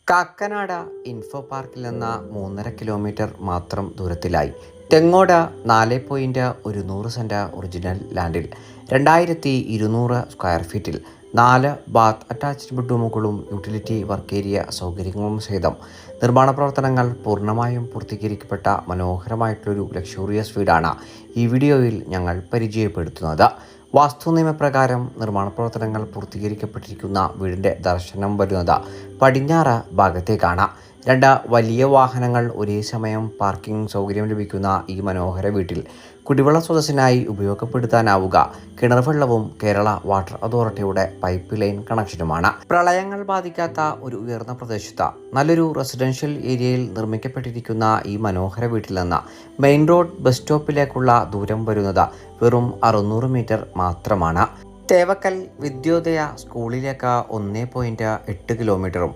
Kakkanad info പാർക്കിൽ നിന്ന് 3.5 kilometre മാത്രം ദൂരത്തിലായി തെങ്ങോട് 4.1 സെന്റ് ഒറിജിനൽ ലാൻഡിൽ 2200 സ്ക്വയർ ഫീറ്റിൽ 4 ബാത്ത് അറ്റാച്ച്ഡ് ബെഡ്റൂമുകളും യൂട്ടിലിറ്റി വർക്ക് ഏരിയ സൗകര്യങ്ങളും സഹിതം നിർമ്മാണ പ്രവർത്തനങ്ങൾ പൂർണ്ണമായും പൂർത്തീകരിക്കപ്പെട്ട മനോഹരമായിട്ടുള്ളൊരു ലക്ഷൂറിയസ് വീടാണ് ഈ വീഡിയോയിൽ ഞങ്ങൾ പരിചയപ്പെടുത്തുന്നത്. വാസ്തു നിയമപ്രകാരം നിർമ്മാണ പ്രവർത്തനങ്ങൾ പൂർത്തീകരിക്കപ്പെട്ടിരിക്കുന്ന വീടിൻ്റെ ദർശനം വരുന്നത് പടിഞ്ഞാറ് ഭാഗത്തേക്കാണ്. 2 വലിയ വാഹനങ്ങൾ ഒരേ സമയം പാർക്കിംഗ് സൗകര്യം ലഭിക്കുന്ന ഈ മനോഹര വീട്ടിൽ കുടിവെള്ള സ്രോതസ്സിനായി ഉപയോഗപ്പെടുത്താനാവുക കിണർ വെള്ളവും കേരള വാട്ടർ അതോറിറ്റിയുടെ പൈപ്പ് ലൈൻ കണക്ഷനുമാണ്. പ്രളയങ്ങൾ ബാധിക്കാത്ത ഒരു ഉയർന്ന പ്രദേശത്ത് നല്ലൊരു റെസിഡൻഷ്യൽ ഏരിയയിൽ നിർമ്മിക്കപ്പെട്ടിരിക്കുന്ന ഈ മനോഹര വീട്ടിൽ നിന്ന് മെയിൻ റോഡ് ബസ് സ്റ്റോപ്പിലേക്കുള്ള ദൂരം വരുന്നത് വെറും 600 മീറ്റർ മാത്രമാണ്. തേവക്കൽ വിദ്യോദയ സ്കൂളിലേക്ക് 1.8 കിലോമീറ്ററും